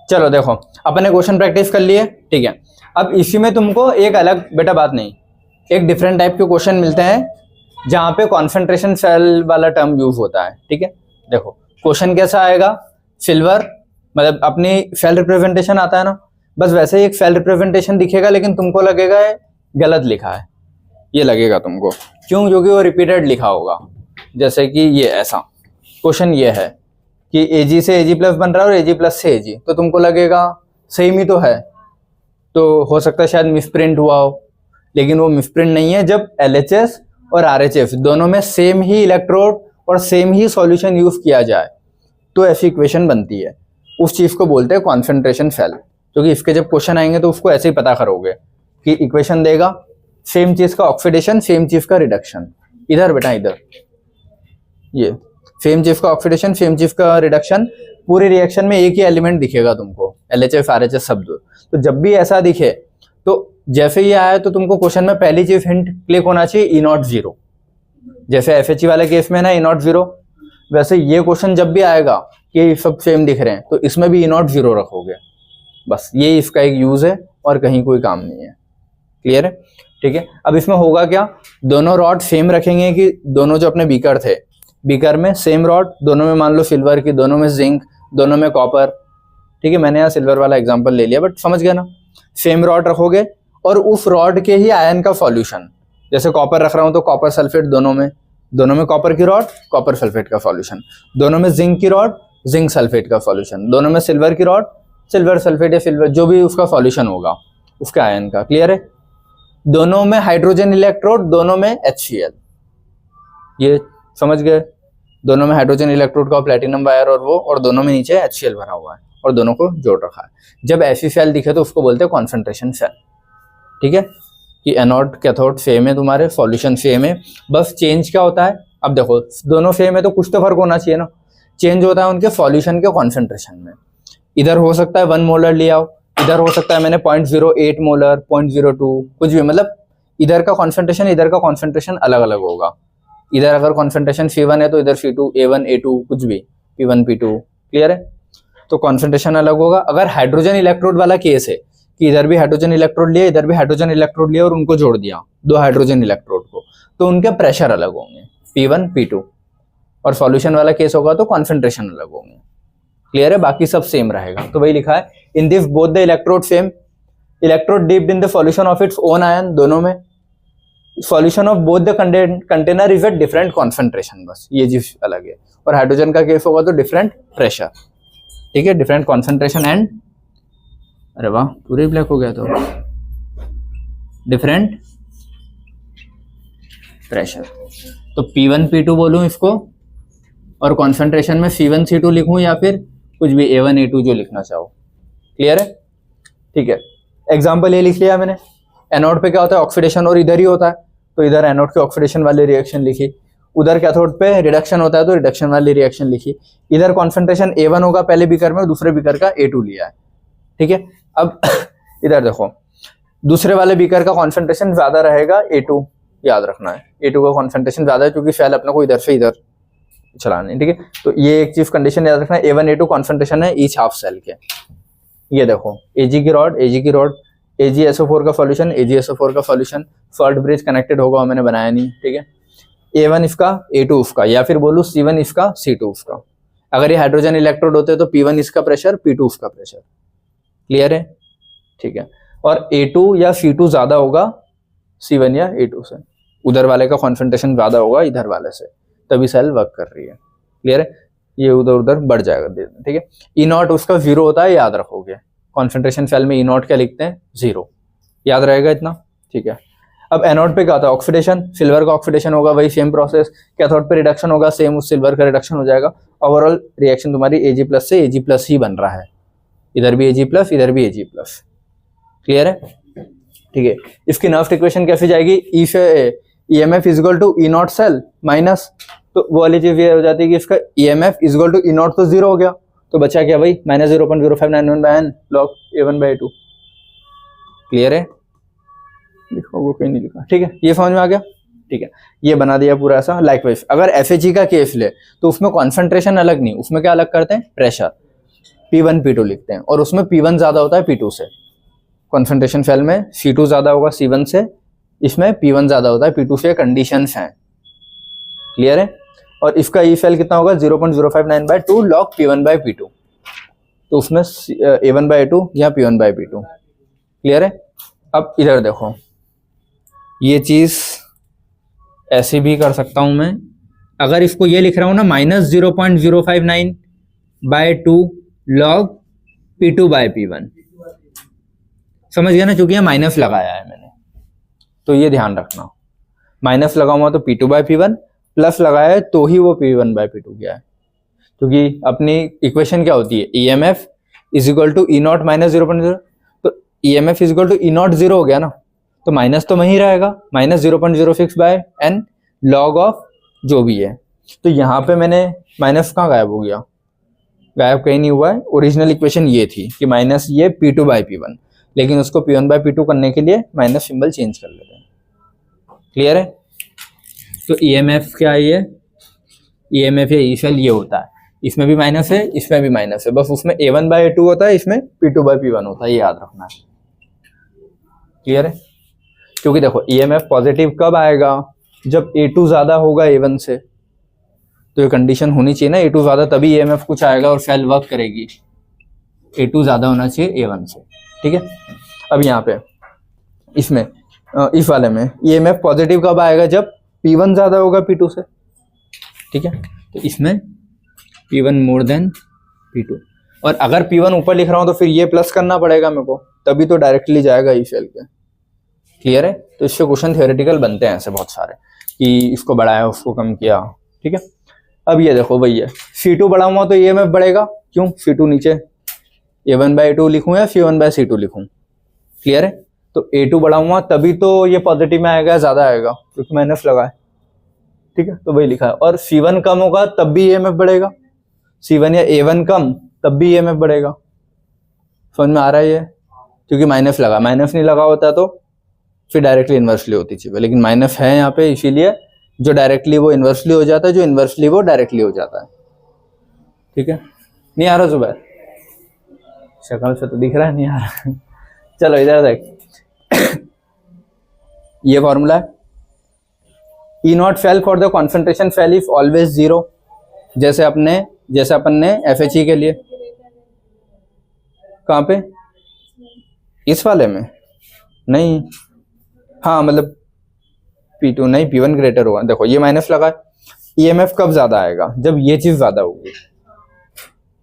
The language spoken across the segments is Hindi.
चलो देखो, अपने क्वेश्चन प्रैक्टिस कर लिए, ठीक है। अब इसी में तुमको एक अलग बेटा बात नहीं, एक डिफरेंट टाइप के क्वेश्चन मिलते हैं जहाँ पे कॉन्सेंट्रेशन सेल वाला टर्म यूज होता है, ठीक है। देखो क्वेश्चन कैसा आएगा, सिल्वर मतलब अपनी सेल रिप्रेजेंटेशन आता है ना, बस वैसे ही एक सेल रिप्रेजेंटेशन दिखेगा, लेकिन तुमको लगेगा ये गलत लिखा है, ये लगेगा तुमको, क्यों? क्योंकि वो रिपीटेड लिखा होगा। जैसे कि ये ऐसा क्वेश्चन ये है कि एजी से एजी प्लस बन रहा है और एजी प्लस से एजी, तो तुमको लगेगा सेम ही तो है, तो हो सकता है शायद मिसप्रिंट हुआ हो, लेकिन वो मिसप्रिंट नहीं है। जब एलएचएस और आरएचएस दोनों में सेम ही इलेक्ट्रोड और सेम ही सॉल्यूशन यूज किया जाए तो ऐसी इक्वेशन बनती है, उस चीज को बोलते हैं कॉन्सेंट्रेशन सेल। क्योंकि इसके जब क्वेश्चन आएंगे तो उसको ऐसे ही पता करोगे कि इक्वेशन देगा सेम चीज का ऑक्सीडेशन, सेम चीज का रिडक्शन, इधर बेटा इधर ये सेम चीज का ऑक्सीडेशन, सेम चीज का रिडक्शन, पूरी रिएक्शन में एक ही एलिमेंट दिखेगा तुमको, एलएचएस आरएचएस शब्द। तो जब भी ऐसा दिखे तो जैसे ये आया तो तुमको क्वेश्चन में पहली चीज हिंट क्लिक होना चाहिए ई नॉट जीरो। जैसे एफएचई वाले केस में ना ई नॉट जीरो, वैसे ये क्वेश्चन जब भी आएगा कि सब सेम दिख रहे हैं तो इसमें भी ई नॉट जीरो रखोगे, बस ये इसका एक यूज है और कहीं कोई काम नहीं है। क्लियर है? ठीक है। अब इसमें होगा क्या, दोनों रॉड सेम रखेंगे कि दोनों जो अपने बीकर थे, बीकर में सेम रॉड, दोनों में मान लो सिल्वर की, दोनों में जिंक, दोनों में कॉपर, ठीक है। मैंने यहाँ सिल्वर वाला एग्जांपल ले लिया, बट समझ गया ना। सेम रॉड रखोगे और उस रॉड के ही आयन का सॉल्यूशन, जैसे कॉपर रख रहा हूं तो कॉपर सल्फेट, दोनों में कॉपर की रॉड, कॉपर सल्फेट का सॉल्यूशन, दोनों में जिंक की रॉड, जिंक सल्फेट का सॉल्यूशन, दोनों में सिल्वर की रॉड, सिल्वर सल्फेट या सिल्वर जो भी उसका सॉल्यूशन होगा उसके आयन का। क्लियर है? दोनों में हाइड्रोजन इलेक्ट्रोड, दोनों में HCl, ये समझ गए। दोनों में हाइड्रोजन इलेक्ट्रोड का प्लेटिनम वायर और वो, और दोनों में नीचे HCl भरा हुआ है और दोनों को जोड़ रखा है। जब ऐसी सेल दिखे तो उसको बोलते हैं कॉन्सेंट्रेशन सेल। ठीक है, कि एनोड कैथोड सेम है, तुम्हारे सॉल्यूशन सेम है, बस चेंज क्या होता है। अब देखो दोनों सेम है तो कुछ तो फर्क होना चाहिए ना, चेंज होता है उनके सॉल्यूशन के कॉन्सेंट्रेशन में। इधर हो सकता है 1 मोलर ले आओ, इधर हो सकता है मैंने 0.08 मोलर, 0.02, कुछ भी, मतलब इधर का कॉन्सेंट्रेशन इधर का कॉन्सेंट्रेशन अलग अलग होगा। इधर अगर कॉन्सेंट्रेशन C1 है तो इधर C2, A1, A2 कुछ भी, P1, P2। क्लियर है? तो कॉन्सेंट्रेशन अलग होगा। अगर हाइड्रोजन इलेक्ट्रोड वाला केस है कि इधर भी हाइड्रोजन इलेक्ट्रोड लिया, इधर भी हाइड्रोजन इलेक्ट्रोड लिया और उनको जोड़ दिया, दो हाइड्रोजन इलेक्ट्रोड को, तो उनके प्रेशर अलग होंगे, P1, P2। और सॉल्यूशन वाला केस होगा तो कॉन्सेंट्रेशन अलग होंगे। क्लियर है? बाकी सब सेम रहेगा। तो वही लिखा है, in this both the electrode same, electrode dipped in the solution of its own ion, दोनों में solution of both the container is at different concentration, बस ये चीज अलग है। और हाइड्रोजन का केस होगा तो डिफरेंट प्रेशर, ठीक है, डिफरेंट कॉन्सेंट्रेशन एंड, अरे वाह पूरे ब्लैक हो गया, तो डिफरेंट प्रेशर। तो P1, P2 बोलूं इसको, और कॉन्सेंट्रेशन में C1, C2 लिखूं या फिर कुछ भी A1, A2 जो लिखना चाहो। क्लियर है? ठीक है, एग्जाम्पल ये लिख लिया मैंने। एनोड पे क्या होता है, ऑक्सीडेशन, और इधर ही होता है, तो इधर एनोड के ऑक्सीडेशन वाली रिएक्शन लिखी। उधर कैथोड पे रिडक्शन होता है तो रिडक्शन वाली रिएक्शन लिखी। इधर कॉन्सेंट्रेशन A1 होगा पहले बीकर में, दूसरे बीकर का A2 लिया है। ठीक है, अब इधर देखो, दूसरे वाले बीकर का कॉन्सेंट्रेशन ज्यादा रहेगा A2, याद रखना है A2 का कॉन्सेंट्रेशन ज्यादा है क्योंकि सेल अपने को इधर से इधर चलाना है। ठीक है, तो ये एक चीज कंडीशन याद रखना है, A1, A2 कॉन्सेंट्रेशन है ईच हाफ सेल के। ये देखो Ag की रॉड, AgSO4 का सॉल्यूशन, AgSO4 का सॉल्यूशन, सॉल्ट ब्रिज कनेक्टेड होगा, मैंने बनाया नहीं। ठीक है, A1 इसका, A2 उसका, या फिर बोलूं C1 इसका, C2 उसका। अगर ये हाइड्रोजन इलेक्ट्रोड होते तो P1 इसका प्रेशर, P2 उसका प्रेशर। क्लियर है? ठीक है, और A2 या C2 ज्यादा होगा C1 या A2 से, उधर वाले का कॉन्सेंट्रेशन ज्यादा होगा इधर वाले से, तभी सेल वर्क कर रही है। क्लियर है? ये उधर उधर बढ़ जाएगा। ठीक है, ई नॉट उसका 0 होता है, याद रखोगे। कॉन्सेंट्रेशन सेल में ई नॉट क्या लिखते हैं, 0, याद रहेगा इतना। ठीक है, अब एनोड पे क्या होता है, ऑक्सीडेशन, सिल्वर का ऑक्सीडेशन होगा, वही सेम प्रोसेस। कैथोड पे रिडक्शन होगा, सेम उस सिल्वर का रिडक्शन हो जाएगा। ओवरऑल रिएक्शन तुम्हारी Ag+ से Ag+ ही बन रहा है, इधर भी Ag+, इधर भी Ag+। क्लियर है? ठीक है, इसकी नर्व इक्वेशन कैसे जाएगी, EMF equal to E not cell minus, तो वो वाली चीज ये हो जाती है कि इसका EMF equal to E not तो 0 हो गया, तो बचा क्या भाई, -0.0591/n log A1/A2। क्लियर है? लिखो, वो कहीं नहीं लिखा। ठीक है, ये समझ में आ गया। ठीक है, ये बना दिया पूरा ऐसा। लाइकवाइज अगर FAG का केस ले तो उसमें कॉन्सेंट्रेशन अलग नहीं, उसमें क्या अलग करते हैं, प्रेशर। P1 P2 लिखते हैं, और उसमें P1 ज़्यादा होता है P2 से। कॉन्सेंट्रेशन सेल में C2 ज़्यादा होगा C1 से, इसमें P1 ज़्यादा होता है P2 से। कंडीशंस हैं, क्लियर है। और इसका ई सेल कितना होगा 0.059/2 log P1/P2, तो उसमें A1/A2 या P1/P2, क्लियर है। अब इधर देखो, ये चीज़ ऐसे भी कर सकता हूं मैं, अगर इसको ये लिख रहा हूं ना -0.059/2 log P2/P1, समझ गया ना, क्योंकि यहाँ माइनस लगाया है मैंने, तो ये ध्यान रखना। माइनस लगा हुआ तो P2/P1, प्लस लगाया है तो ही वो P1/P2 गया है, क्योंकि अपनी इक्वेशन क्या होती है, EMF is equal to E0 minus 0.0, तो EMF is equal to E0 0 हो गया ना, तो माइनस तो वहीं रहेगा, -0.06/n log ऑफ जो भी है। तो यहाँ पे मैंने माइनस कहाँ गायब हो गया, गायब कहीं नहीं हुआ है। ओरिजिनल इक्वेशन ये थी कि माइनस ये P2/P1, लेकिन उसको P1/P2 करने के लिए माइनस सिंबल चेंज कर लेते हैं, क्लियर है। तो EMF क्या है, ये EMF या ई सेल ये होता है, इसमें भी माइनस है, इसमें भी माइनस है, बस उसमें A1/A2 होता है, इसमें P2/P1 होता है, ये याद रखना है, क्लियर है। क्योंकि देखो EMF पॉजिटिव कब आएगा, जब A2 ज्यादा होगा A1 से, तो ये कंडीशन होनी चाहिए ना, A2 ज्यादा तभी EMF कुछ आएगा और सेल वर्क करेगी, A2 ज्यादा होना चाहिए A1 से, ठीक है। अब यहाँ पे इसमें इस वाले में EMF पॉजिटिव कब आएगा, जब P1 ज्यादा होगा P2 से, ठीक है। तो इसमें P1 मोर देन P2, और अगर P1 ऊपर लिख रहा हूं तो फिर ये प्लस करना पड़ेगा मेरे को, तभी तो डायरेक्टली जाएगा ई सेल के, क्लियर है। तो इससे क्वेश्चन थ्योरेटिकल बनते हैं ऐसे बहुत सारे, कि इसको बढ़ाया उसको कम किया, ठीक है। अब ये देखो भैया, C2 बढ़ा हुआ तो EMF बढ़ेगा, क्यों, C2 नीचे, A1/A2 लिखूं या C1/C2 लिखूं, क्लियर है। तो A2 बढ़ा हुआ तभी तो ये पॉजिटिव में आएगा, ज्यादा आएगा, क्योंकि माइनस लगा है, ठीक है, तो वही लिखा है। और C1 कम होगा तब भी EMF बढ़ेगा, C1 या A1 कम तब भी EMF बढ़ेगा, समझ में आ रहा है ये, क्योंकि माइनस लगा, माइनस नहीं लगा होता तो फिर डायरेक्टली इन्वर्सली होती चीज, लेकिन माइनस है यहाँ पे, इसीलिए जो डायरेक्टली वो इन्वर्सली हो जाता है, जो इन्वर्सली वो डायरेक्टली हो जाता है, ठीक है। नहीं आ रहा जुबैर, शक्ल से तो दिख रहा है नहीं आ रहा। चलो इधर देख, ये फॉर्मूला है, E0 fail for the concentration fail if always 0, जैसे अपन ने FHE के लिए, कहाँ पे, इस वाले में नहीं, हाँ मतलब P2 नहीं, P1 ग्रेटर होगा। देखो ये माइनस लगा है, EMF कब ज्यादा आएगा, जब ये चीज ज्यादा होगी,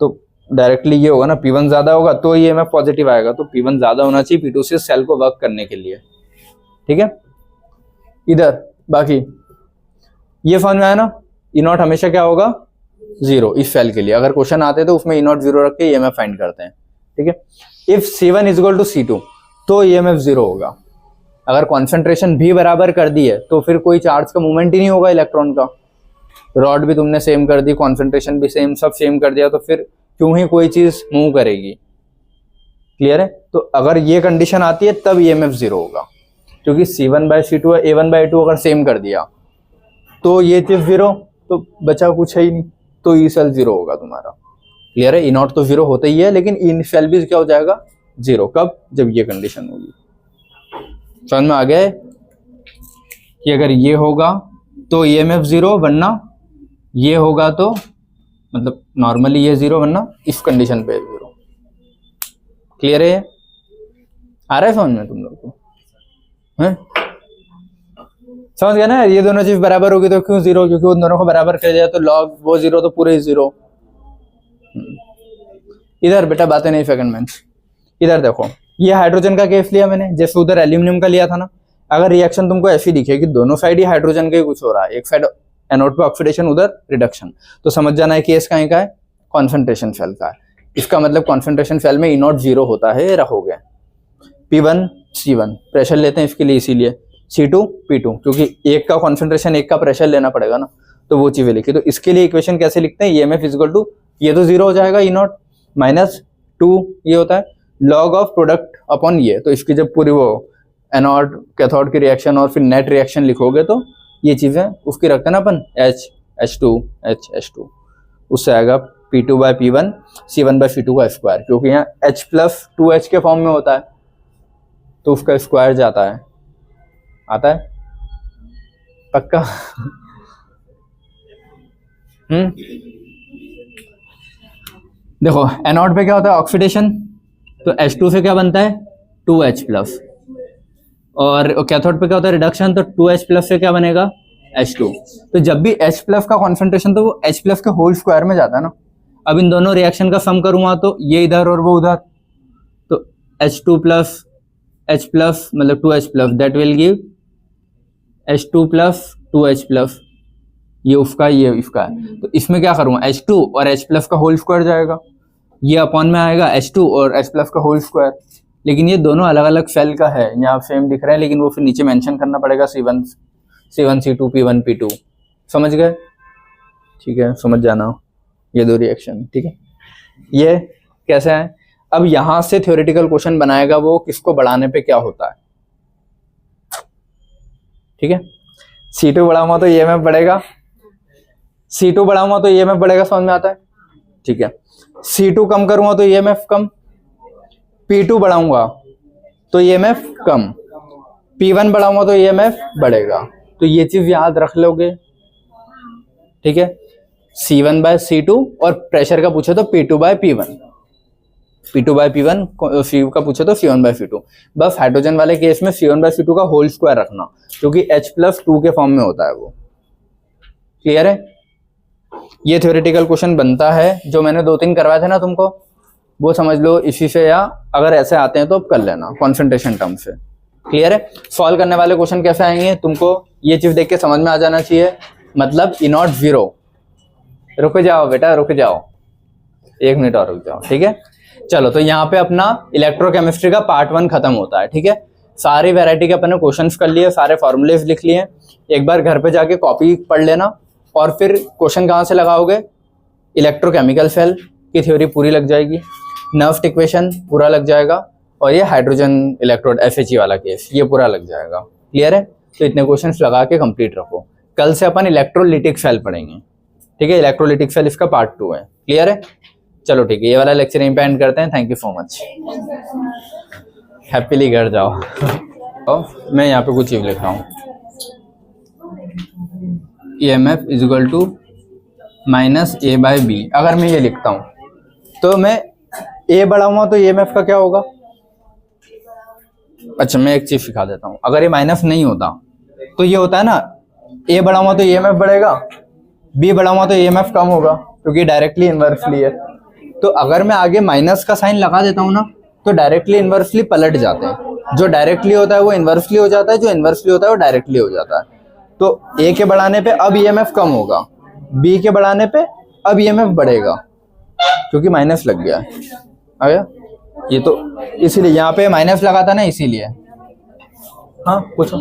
तो डायरेक्टली ये होगा ना, P1 ज्यादा होगा तो EMF पॉजिटिव आएगा, तो P1 ज्यादा होना चाहिए P2 से सेल को वर्क करने के लिए, ठीक है। इधर बाकी ये समझ में आया ना, E0 हमेशा क्या होगा 0 इस सेल के लिए, अगर क्वेश्चन आते तो उसमें E0 0 रख के EMF फाइंड करते हैं, ठीक है। If C1 is equal to C2 तो EMF 0 होगा। अगर कॉन्सेंट्रेशन भी बराबर कर दी है तो फिर कोई चार्ज का मूवमेंट ही नहीं होगा इलेक्ट्रॉन का, रॉड भी तुमने सेम कर दी, कॉन्सेंट्रेशन भी सेम, सब सेम कर दिया, तो फिर क्यों ही कोई चीज मूव करेगी, क्लियर है। तो अगर ये कंडीशन आती है तब EMF 0 होगा, क्योंकि C1/C2 और A1/A2 अगर सेम कर दिया तो ये चीज 0, तो बचा कुछ है ही नहीं, तो ई सेल 0 होगा तुम्हारा, क्लियर है। E0 तो 0 होता ही है, लेकिन ई सेल भी क्या हो जाएगा 0, कब, जब ये कंडीशन होगी। समझ में आ गया है कि अगर ये होगा तो EMF 0, वरना ये होगा तो मतलब नॉर्मली ये 0, वरना इस कंडीशन पे 0, क्लियर है। आ रहा है समझ में तुम लोग को, हैं, समझ गया ना। ये दोनों चीज बराबर होगी तो क्यों 0, क्योंकि उन दोनों को बराबर कर दिया तो लॉग वो 0 तो पूरे ही 0। इधर बेटा बातें नहीं सेकंड में, इधर देखो, ये हाइड्रोजन का केस लिया मैंने, जैसे उधर एल्यूमिनियम का लिया था ना। अगर रिएक्शन तुमको ऐसी दिखे कि दोनों साइड ही हाइड्रोजन का ही कुछ हो रहा है, एक साइड एनोड पे ऑक्सीडेशन, उधर रिडक्शन, तो समझ जाना है केस कहीं का है, कॉन्सेंट्रेशन सेल का है। इसका मतलब कॉन्सेंट्रेशन सेल में E0 0 होता है, रहोगे। P1 C1 प्रेशर लेते हैं इसके लिए, इसीलिए C2 P2, क्योंकि एक का कॉन्सेंट्रेशन एक का प्रेशर लेना पड़ेगा ना, तो वो चीजें लिखी। तो इसके लिए इक्वेशन कैसे लिखते हैं, EMF इक्वल टू, ये तो 0 हो जाएगा E0 -2 ये होता है लॉग ऑफ प्रोडक्ट अपॉन ये, तो इसकी जब पूरी वो एनोड कैथोड की रिएक्शन और फिर नेट रिएक्शन लिखोगे तो ये चीजें उसकी रखते हैं ना अपन, H H2 H H2, उससे आएगा P2 bye P1 C1 bye C2 का स्क्वायर, क्योंकि यहाँ H प्लस 2H के फॉर्म में होता है तो उसका स्क्वायर जाता है, आता है पक्का। देखो एनोड पे क्या होता है ऑक्सीडेशन, तो H2 से क्या बनता है 2H प्लस, और कैथोड पे क्या होता है रिडक्शन, तो 2H प्लस से क्या बनेगा H2। तो जब भी H प्लस का कॉन्सेंट्रेशन तो वो H प्लस के होल स्क्वायर में जाता है ना। अब इन दोनों रिएक्शन का सम करूँगा तो ये इधर और वो उधर, तो H2 प्लस H प्लस मतलब 2H plus that will give H2 plus 2H plus, ये उसका ये इसका है। तो इसमें क्या करूँगा H2 और H प्लस का होल स्क्वायर जाएगा, ये अपॉन में आएगा H2 और H प्लस का होल स्क्वायर। लेकिन ये दोनों अलग अलग सेल का है, यहाँ सेम दिख रहा है लेकिन वो फिर नीचे मेंशन करना पड़ेगा C1 C2 P1 P2, समझ गए? ठीक है, समझ जाना ये दो रिएक्शन, ठीक है। ये कैसे है, अब यहां से थ्योरेटिकल क्वेश्चन बनाएगा वो किसको बढ़ाने पे क्या होता है, ठीक है। C2 बढ़ाऊंगा तो EMF बढ़ेगा, C2 बढ़ाऊंगा तो EMF बढ़ेगा, समझ में आता है, ठीक है। C2 कम करूंगा तो EMF कम, P2 बढ़ाऊंगा तो EMF कम, P1 बढ़ाऊंगा तो EMF बढ़ेगा। तो ये चीज याद रख लोगे, ठीक है। C1 बाय C2 और प्रेशर का पूछे तो P2 bye P1, P2 bye P1, C का पूछे तो C1 बाय C2। बस हाइड्रोजन वाले केस में C1 बाय C2 का होल स्क्वायर रखना, क्योंकि H प्लस 2 के फॉर्म में होता है वो, क्लियर है। ये थ्योरेटिकल क्वेश्चन बनता है, जो मैंने 2-3 करवाए थे ना तुमको, वो समझ लो इसी से, या अगर ऐसे आते हैं तो अब कर लेना कॉन्सेंट्रेशन टर्म से, क्लियर है। सॉल्व करने वाले क्वेश्चन कैसे आएंगे तुमको ये चीज देख के समझ में आ जाना चाहिए, मतलब E0 0। रुक जाओ बेटा, रुक जाओ, 1 मिनट और रुक जाओ, ठीक है। चलो, तो यहाँ पे अपना इलेक्ट्रोकेमिस्ट्री का पार्ट 1 खत्म होता है, ठीक है। सारी वैरायटी के अपने क्वेश्चंस कर लिए, सारे फॉर्मूलेज लिख लिए, एक बार घर पे जाके कॉपी पढ़ लेना, और फिर क्वेश्चन कहाँ से लगाओगे, इलेक्ट्रोकेमिकल सेल की थ्योरी पूरी लग जाएगी, नर्व्स इक्वेशन पूरा लग जाएगा, और ये हाइड्रोजन इलेक्ट्रोड FHE वाला केस ये पूरा लग जाएगा, क्लियर है। तो इतने क्वेश्चंस लगा के कंप्लीट रखो। कल से अपन इलेक्ट्रोलिटिक सेल पढ़ेंगे, ठीक है। इलेक्ट्रोलिटिक सेल इसका पार्ट 2 है, क्लियर है। चलो ठीक है, ये वाला लेक्चर यहीं पे एंड करते हैं। Thank you so much, happily घर जाओ। और मैं यहाँ पे कुछ चीज लिख रहा हूँ, EMF is equal to minus A by B। अगर मैं ये लिखता हूँ तो मैं A बढ़ाऊंगा तो EMF का क्या होगा। अच्छा, मैं एक चीज सिखा देता हूँ, अगर ये माइनस नहीं होता तो ये होता है ना, A बढ़ाऊंगा तो EMF बढ़ेगा, B बढ़ाऊंगा तो EMF कम होगा, क्योंकि डायरेक्टली इन्वर्सली है। तो अगर मैं आगे माइनस का साइन लगा देता हूँ ना, तो डायरेक्टली इन्वर्सली पलट जाते हैं। जो डायरेक्टली होता है वो इन्वर्सली हो जाता है, जो इन्वर्सली होता है वो डायरेक्टली हो जाता है। तो A के बढ़ाने पे अब EMF कम होगा, B के बढ़ाने पे अब EMF बढ़ेगा, क्योंकि माइनस लग गया है। आ गया ये, तो इसीलिए यहाँ पे माइनस लगा था ना, इसीलिए। हाँ पूछो।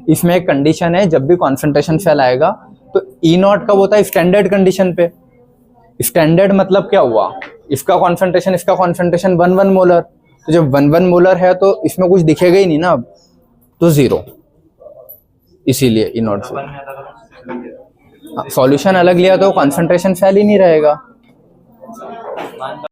इसमें एक कंडीशन है, जब भी कॉन्सेंट्रेशन सेल आएगा तो E0 कब होता है, स्टैंडर्ड कंडीशन पे। स्टैंडर्ड मतलब क्या हुआ, इसका कॉन्सेंट्रेशन 1 मोलर, तो जब 1 मोलर है तो इसमें कुछ दिखेगा ही नहीं ना, तो 0, इसीलिए E0 से। सॉल्यूशन अलग लिया तो कॉन्सेंट्रेशन सेल ही नहीं रहेगा।